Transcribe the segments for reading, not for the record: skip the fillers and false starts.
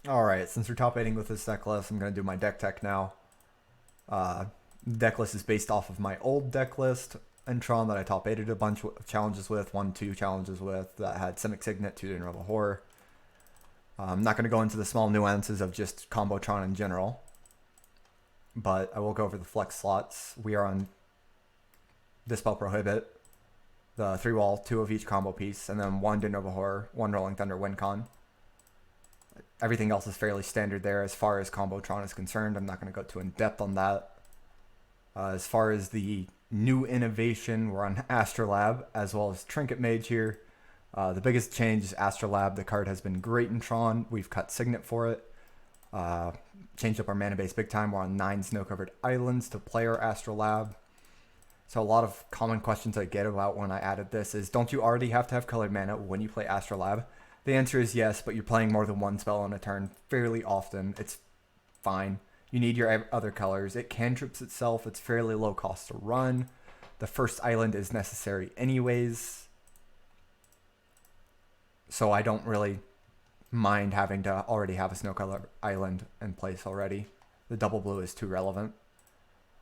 Alright, since we're top 8ing with this deck list, I'm going to do my deck tech now. Deck list is based off of my old deck list and Tron that I top 8'd a bunch of challenges with, 2 challenges with, that had Simic Signet, 2 dinrova Horror. I'm not going to go into the small nuances of just combo Tron in general, but I will go over the flex slots. We are on Dispel Prohibit, the 3 wall, 2 of each combo piece, and then 1 dinrova Horror, 1 Rolling Thunder win con. Everything else is fairly standard there as far as combo Tron is concerned. I'm not going to go too in depth on that. As far as the new innovation, we're on Astrolab as well as Trinket Mage here. The biggest change is Astrolab. The card has been great in Tron. We've cut Signet for it. Changed up our mana base big time. We're on 9 snow-covered islands to play our Astrolab. So a lot of common questions I get about when I added this is, don't you already have to have colored mana when you play Astrolab? The answer is yes, but you're playing more than one spell in a turn fairly often. It's fine. You need your other colors. It cantrips itself. It's fairly low cost to run. The first island is necessary anyways. So I don't really mind having to already have a snow color island in place already. The double blue is too relevant.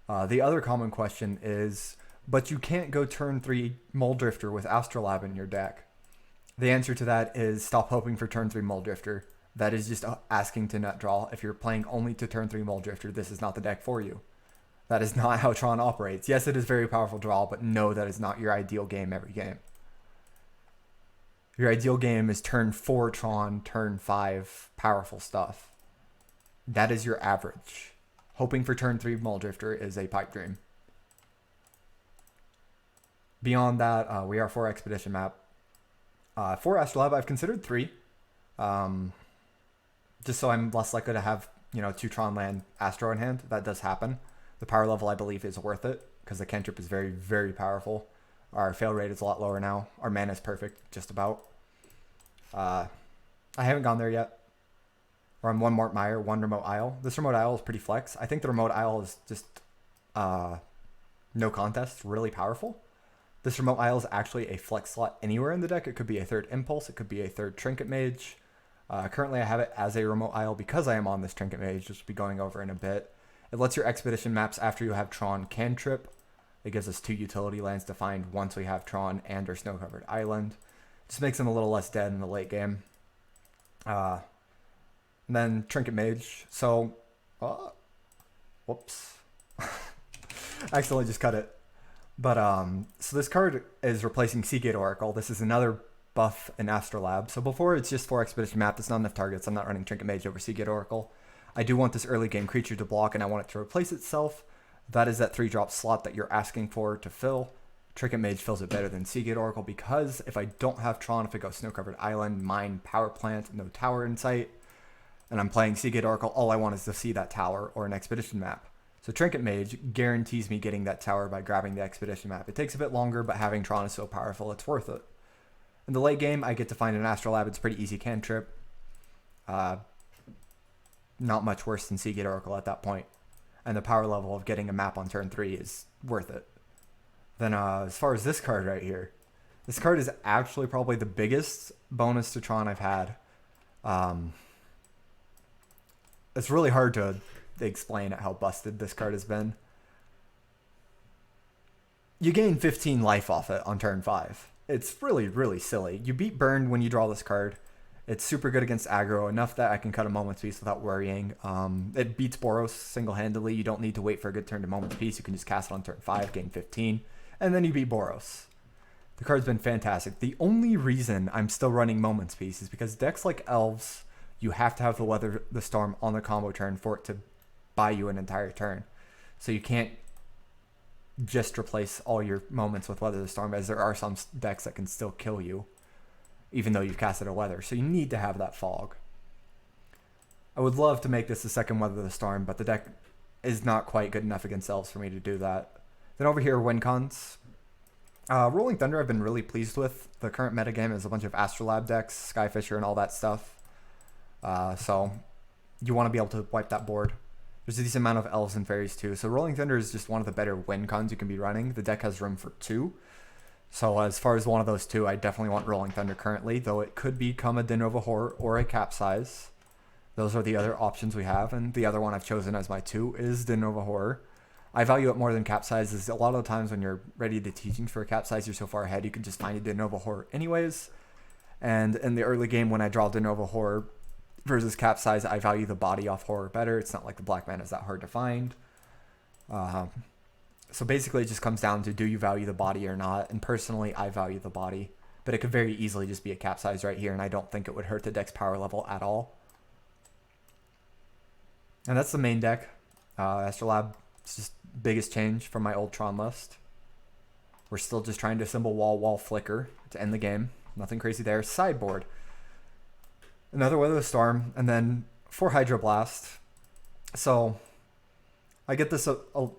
The other common question is, but you can't go turn 3 Muldrifter with Astrolab in your deck. The answer to that is stop hoping for turn 3 Muldrifter. That is just asking to nut draw. If you're playing only to turn 3 Muldrifter, this is not the deck for you. That is not how Tron operates. Yes, it is very powerful draw, but no, that is not your ideal game every game. Your ideal game is turn 4 Tron, turn 5 powerful stuff. That is your average. Hoping for turn 3 Muldrifter is a pipe dream. Beyond that, we are 4 Expedition map. 4 Astrolab, I've considered 3. Just so I'm less likely to have, 2 Tron land Astro in hand. That does happen. The power level, I believe, is worth it because the cantrip is very, very powerful. Our fail rate is a lot lower now. Our mana is perfect, just about. I haven't gone there yet. We're on 1 Mort Mire, 1 Remote Isle. This Remote Isle is pretty flex. I think the Remote Isle is just no contest, really powerful. This Remote Isle is actually a flex slot anywhere in the deck. It could be a 3rd Impulse. It could be a 3rd Trinket Mage. Currently, I have it as a Remote Isle because I am on this Trinket Mage, which we'll be going over in a bit. It lets your Expedition maps after you have Tron cantrip. It gives us 2 utility lands to find once we have Tron and our snow-covered island. Just makes them a little less dead in the late game. And then Trinket Mage. So, whoops. Accidentally just cut it. But, so this card is replacing Seagate Oracle. This is another buff in Astrolab. So before it's just 4 Expedition map, that's not enough targets. I'm not running Trinket Mage over Seagate Oracle. I do want this early game creature to block and I want it to replace itself. That is that 3-drop slot that you're asking for to fill. Trinket Mage fills it better than Seagate Oracle because if I don't have Tron, if I go Snow-Covered Island, Mine, Power Plant, no tower in sight, and I'm playing Seagate Oracle, all I want is to see that tower or an Expedition map. So Trinket Mage guarantees me getting that tower by grabbing the Expedition map. It takes a bit longer, but having Tron is so powerful, it's worth it. In the late game, I get to find an Astrolab. It's pretty easy cantrip. Not much worse than Seagate Oracle at that point. And the power level of getting a map on turn 3 is worth it. Then as far as this card right here, this card is actually probably the biggest bonus to Tron I've had. It's really hard to explain how busted this card has been. You gain 15 life off it on turn 5. It's really, really silly. You beat Burn when you draw this card. It's super good against aggro, enough that I can cut a Moment's Peace without worrying. It beats Boros single-handedly. You don't need to wait for a good turn to Moment's Peace. You can just cast it on turn 5, gain 15, and then you beat Boros. The card's been fantastic. The only reason I'm still running Moment's Peace is because decks like Elves, you have to have the Weather the Storm on the combo turn for it to buy you an entire turn. So you can't just replace all your moments with Weather the Storm, as there are some decks that can still kill you even though you've casted a Weather. So you need to have that Fog. I would love to make this the second Weather the Storm, but the deck is not quite good enough against Elves for me to do that. Then over here, win cons. Rolling Thunder I've been really pleased with. The current metagame is a bunch of Astrolab decks, Skyfisher and all that stuff. So you want to be able to wipe that board. There's a decent amount of Elves and Fairies too. So Rolling Thunder is just one of the better win cons you can be running. The deck has room for 2. So as far as one of those 2, I definitely want Rolling Thunder currently, though it could become a dinrova Horror or a Capsize. Those are the other options we have, and the other one I've chosen as my 2 is dinrova horror. I value it more than capsize. Is a lot of the times when you're ready to teachings for a capsize, you're so far ahead you can just find a dinrova horror anyways. And in the early game when I draw dinrova horror versus capsize, I value the body off horror better. It's not like the black mana is that hard to find. So basically it just comes down to, do you value the body or not? And personally, I value the body, but it could very easily just be a capsize right here, and I don't think it would hurt the deck's power level at all. And that's the main deck. Astrolab is just biggest change from my old Tron list. We're still just trying to assemble wall flicker to end the game. Nothing crazy there. Sideboard. Another Weather the Storm, and then 4 Hydroblast. So I get this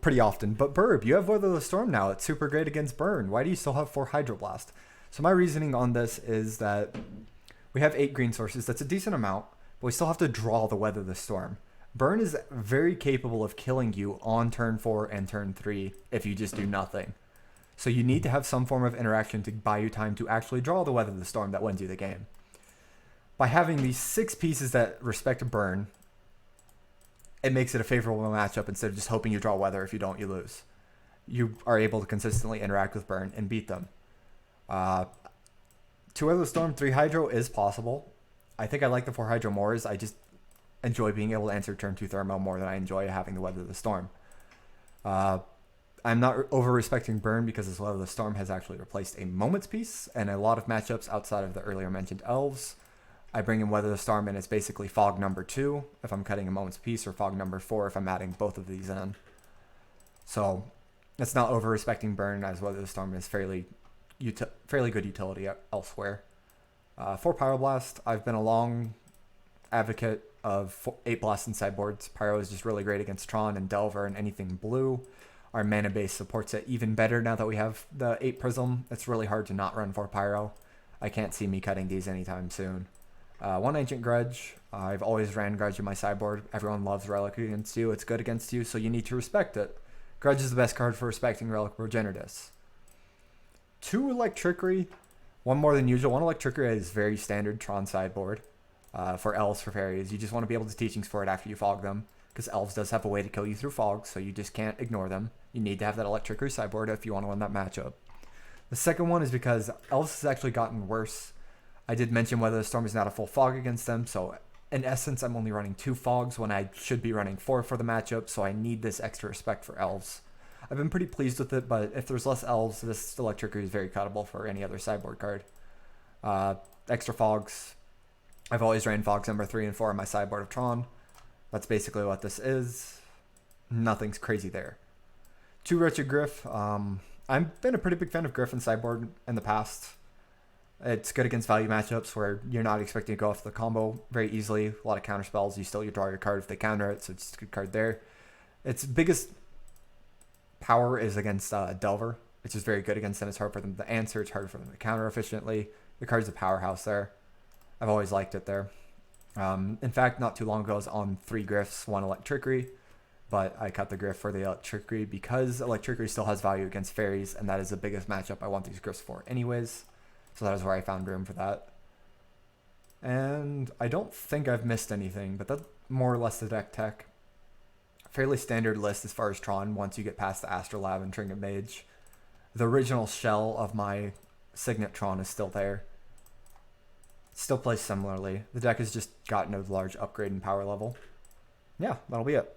pretty often, but Burb, you have Weather the Storm now. It's super great against Burn. Why do you still have 4 Hydroblast? So my reasoning on this is that we have 8 green sources. That's a decent amount, but we still have to draw the Weather the Storm. Burn is very capable of killing you on turn 4 and turn 3 if you just do nothing. So you need to have some form of interaction to buy you time to actually draw the Weather the Storm that wins you the game. By having these 6 pieces that respect Burn, it makes it a favorable matchup instead of just hoping you draw Weather. If you don't, you lose. You are able to consistently interact with Burn and beat them. 2 Weather the Storm, 3 Hydro is possible. I think I like the 4 Hydro more, as I just enjoy being able to answer turn 2 Thermo more than I enjoy having the Weather the Storm. I'm not over-respecting Burn because this Weather the Storm has actually replaced a Moment's Peace, and a lot of matchups outside of the earlier mentioned Elves, I bring in Weather the Storm, and it's basically Fog number 2 if I'm cutting a Moment's Peace, or Fog number 4 if I'm adding both of these in. So it's not over-respecting Burn, as Weather the Storm is fairly good utility elsewhere. 4 Pyroblast, I've been a long advocate of 8 Blast in sideboards. Pyro is just really great against Tron and Delver and anything blue. Our mana base supports it even better now that we have the 8 Prism. It's really hard to not run 4 Pyro. I can't see me cutting these anytime soon. 1 Ancient Grudge. I've always ran Grudge in my sideboard. Everyone loves Relic against you. It's good against you, so you need to respect it. Grudge is the best card for respecting Relic Progenitus. 2 Electrickery. 1 more than usual. 1 Electrickery is very standard Tron sideboard. For Elves, for Fairies, you just want to be able to teachings for it after you fog them, because Elves does have a way to kill you through fog, so you just can't ignore them. You need to have that Electrickery sideboard if you want to win that matchup. The second one is because Elves has actually gotten worse. I did mention Weather the Storm is not a full fog against them, so in essence I'm only running 2 fogs when I should be running 4 for the matchup, so I need this extra respect for Elves. I've been pretty pleased with it, but if there's less Elves, this Electrickery is very cuttable for any other sideboard card. Extra fogs. I've always ran fogs number 3 and 4 on my sideboard of Tron. That's basically what this is. Nothing's crazy there. 2 Wretched Griff. I've been a pretty big fan of Griff in sideboard in the past. It's good against value matchups where you're not expecting to go off the combo very easily. A lot of counter spells. You draw your card if they counter it, so it's a good card there. Its biggest power is against Delver, which is very good against them. It's hard for them to answer. It's hard for them to counter efficiently. The card's a powerhouse there. I've always liked it there. In fact, not too long ago I was on 3 Griffs, 1 Electrickery, but I cut the Griff for the Electrickery because Electrickery still has value against Fairies, and that is the biggest matchup I want these Griffs for anyways. So that is where I found room for that. And I don't think I've missed anything, but that's more or less the deck tech. Fairly standard list as far as Tron once you get past the Astrolab and Trinket Mage. The original shell of my Signet Tron is still there. Still plays similarly. The deck has just gotten a large upgrade in power level. Yeah, that'll be it.